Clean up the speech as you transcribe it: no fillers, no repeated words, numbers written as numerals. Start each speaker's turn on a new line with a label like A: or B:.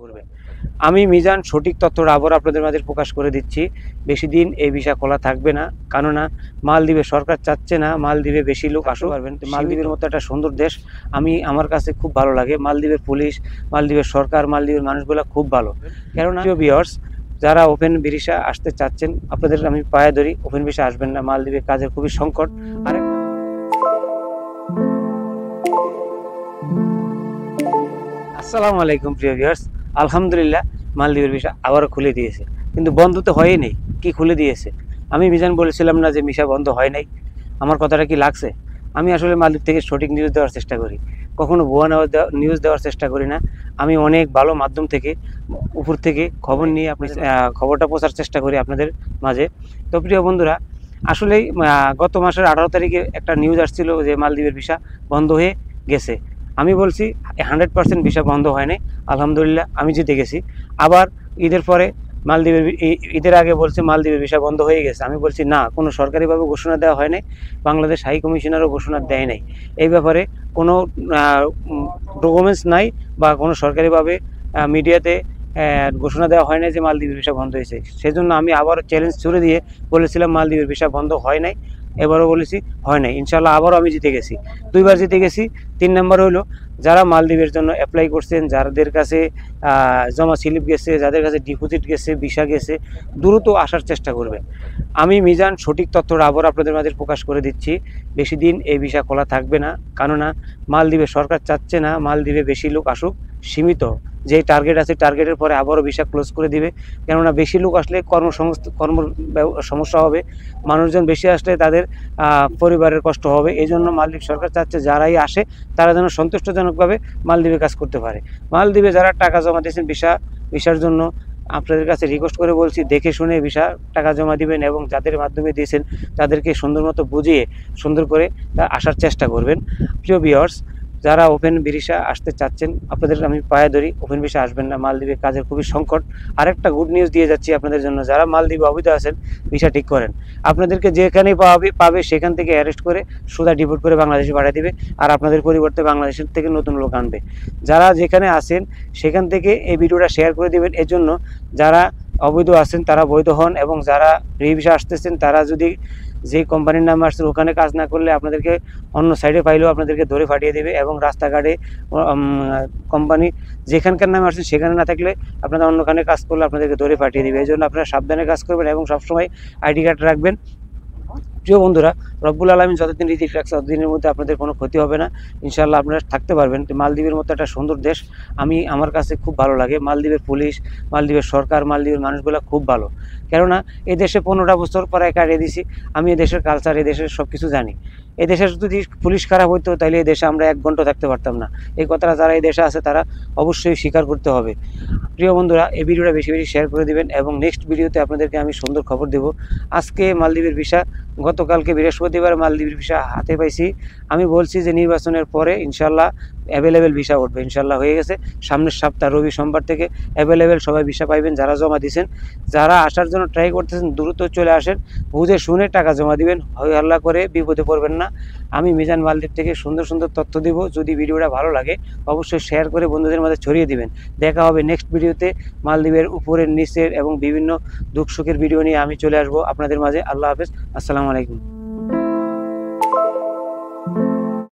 A: করবে। আমি মিজান সঠিক তথ্যটা আবার আপনাদের মাঝে প্রকাশ করে দিচ্ছি। বেশি দিন এই ভিসা খোলা থাকবে না, কেননা মালদ্বীপের সরকার চাচ্ছে না মালদ্বীপে বেশি লোক আসতে পারবেন। মালদ্বীপের মতো একটা সুন্দর দেশ আমার কাছে খুব ভালো লাগে। মালদ্বীপের পুলিশ, মালদ্বীপের সরকার, মালদ্বীপের মানুষগুলো খুব ভালো। কেননা ভিউয়ার্স, যারা ওপেন ভিসা আসতে চাচ্ছেন, আপনাদের আমি পায়ে ধরি, ওপেন ভিসা আসবেন না। মালদ্বীপে কাজের খুবই সংকট। আসসালামু আলাইকুম প্রিয় ভিউয়ার্স, আলহামদুলিল্লাহ মালদ্বীপের ভিসা আবারও খুলে দিয়েছে, কিন্তু বন্ধ তো হয়ই নেই। কি খুলে দিয়েছে? আমি মিজান বলেছিলাম না যে ভিসা বন্ধ হয় নাই? আমার কথাটা কি লাগছে? আমি আসলে মালদ্বীপ থেকে সঠিক নিউজ দেওয়ার চেষ্টা করি, কখনো ভুয়া নিউজ দেওয়ার চেষ্টা করি না। আমি অনেক ভালো মাধ্যম থেকে, উপর থেকে খবর নিয়ে খবরটা পৌঁছার চেষ্টা করি আপনাদের মাঝে। তো প্রিয় বন্ধুরা, আসলেই গত মাসের 18 তারিখে একটা নিউজ আসছিল যে মালদ্বীপের ভিসা বন্ধ হয়ে গেছে। আমি বলছি 100% ভিসা বন্ধ হয় নাই, আলহামদুলিল্লাহ আমি জিতে গেছি। আবার ঈদের পরে ঈদের আগে বলছে মালদ্বীপের ভিসা বন্ধ হয়ে গেছে। আমি বলছি না, কোনো সরকারিভাবে ঘোষণা দেওয়া হয় নাই, বাংলাদেশ হাই কমিশনারও ঘোষণা দেয় নাই। এই ব্যাপারে কোনো ডকুমেন্টস নাই বা কোনো সরকারিভাবে মিডিয়াতে ঘোষণা দেওয়া হয় নাই যে মালদ্বীপের ভিসা বন্ধ হয়েছে। সেজন্য আমি আবার চ্যালেঞ্জ ছুড়ে দিয়ে বলেছিলাম মালদ্বীপের ভিসা বন্ধ হয় নাই। এবারও বলেছি হয় নাই, ইনশাল্লাহ আবারও আমি জিতে গেছি, 2বার জিতে গেছি। 3 নম্বর হলো, যারা মালদ্বীপের জন্য অ্যাপ্লাই করছেন, যাদের কাছে জমা স্লিপ গেছে, যাদের কাছে ডিপোজিট গেছে, ভিসা গেছে, দ্রুত আসার চেষ্টা করবেন। আমি মিজান সঠিক তথ্যটা আবার আপনাদের মাঝে প্রকাশ করে দিচ্ছি। বেশি দিন এই ভিসা খোলা থাকবে না, কেননা মালদ্বীপের সরকার চাচ্ছে না মালদ্বীপে বেশি লোক আসুক। সীমিত যে টার্গেট আছে, টার্গেটের পরে আবারও ভিসা ক্লোজ করে দিবে। কেননা বেশি লোক আসলে কর্ম সমস্যা হবে, মানুষজন বেশি আসলে তাদের পরিবারের কষ্ট হবে। এই জন্য মালদ্বীপ সরকার চাচ্ছে যারাই আসে তারা যেন সন্তুষ্টজনকভাবে মালদ্বীপে কাজ করতে পারে। মালদ্বীপে যারা টাকা জমা দিয়েছেন ভিসার জন্য, আপনাদের কাছে রিকোয়েস্ট করে বলছি, দেখে শুনে ভিসা টাকা জমা দিবেন এবং যাদের মাধ্যমে দিয়েছেন তাদেরকে সুন্দর মতো বুঝিয়ে সুন্দর করে আসার চেষ্টা করবেন। প্রিয় ভিউয়ার্স, যারা ওপেন ভিসা আসতে চাচ্ছেন, আপনাদের আমি পায়ে ধরি, ওপেন ভিসা আসবেন না। মালদ্বীপে কাজের খুবই সংকট। আরেকটা গুড নিউজ দিয়ে যাচ্ছি আপনাদের জন্য, যারা মালদ্বীপে অবৈধ আছেন, ভিসা ঠিক করেন। আপনাদেরকে যেখানেই পাবে সেখান থেকে অ্যারেস্ট করে সোজা ডিপোর্ট করে বাংলাদেশে পাঠিয়ে দেবে, আর আপনাদের পরিবর্তে বাংলাদেশের থেকে নতুন লোক আনবে। যারা যেখানে আছেন সেখান থেকে এই ভিডিওটা শেয়ার করে দেবেন। এজন্য যারা অবৈধ আছেন তারা বৈধ হন, এবং যারা ভিসা আসতেছেন তারা যদি যে কোম্পানির নামে আসছে ওখানে কাজ না করলে আপনাদেরকে অন্য সাইডে পাইলেও আপনাদেরকে ধরে পাঠিয়ে দেবে, এবং রাস্তাঘাটে কোম্পানি যেখানকার নামে আসছে সেখানে না থাকলে আপনারা অন্যখানে কাজ করলে আপনাদেরকে ধরে পাঠিয়ে দেবে। এই জন্য আপনারা সাবধানে কাজ করবেন এবং সবসময় আইডি কার্ড রাখবেন। প্রিয় বন্ধুরা, রব্বুল আলামিন যতদিন রিজিক রাখছে ততদিনের মধ্যে আপনাদের কোনো ক্ষতি হবে না, ইনশাল্লাহ আপনারা থাকতে পারবেন। মালদ্বীপের মতো একটা সুন্দর দেশ আমার কাছে খুব ভালো লাগে। মালদ্বীপের পুলিশ, মালদ্বীপের সরকার, মালদ্বীপের মানুষগুলো খুব ভালো। কেননা এই দেশে 15টা বছর পরে কাটিয়ে দিছি। আমি এই দেশের কালচার, এই দেশের সব কিছু জানি। এই দেশের যদি পুলিশ খারাপ হইতো তাহলে এই দেশে আমরা 1 ঘন্টা থাকতে পারতাম না। এই কথাটা যারা এই দেশে আছে তারা অবশ্যই স্বীকার করতে হবে। প্রিয় বন্ধুরা, এই ভিডিওটা বেশি বেশি শেয়ার করে দিবেন, এবং নেক্সট ভিডিওতে আপনাদেরকে আমি সুন্দর খবর দেব। আজকে মালদ্বীপের ভিসা, গতকালকে বৃহস্পতিবার মালদ্বীপের ভিসা হাতে পাইছি। আমি বলছি যে নির্বাচনের পরে ইনশাল্লাহ অ্যাভেলেবেল ভিসা উঠবে। ইনশাল্লাহ হয়ে গেছে, সামনের সপ্তাহ রবি সোমবার থেকে অ্যাভেলেবেল সবাই ভিসা পাইবেন যারা জমা দিয়েছেন। যারা আসার জন্য ট্রাই করতেছেন দ্রুত চলে আসেন, বুঝে শুনে টাকা জমা দিবেন, হই হাল্লা করে বিপদে পড়বেন না। আমি মিজান মালদ্বীপ থেকে সুন্দর সুন্দর তথ্য দিব। যদি ভিডিওটা ভালো লাগে অবশ্যই শেয়ার করে বন্ধুদের মধ্যে ছড়িয়ে দিবেন। দেখা হবে নেক্সট ভিডিওতে। মালদ্বীপের উপরের নিচের এবং বিভিন্ন দুঃখ সুখের ভিডিও নিয়ে আমি চলে আসবো আপনাদের মাঝে। আল্লাহ হাফেজ, আসসালামু আলাইকুম।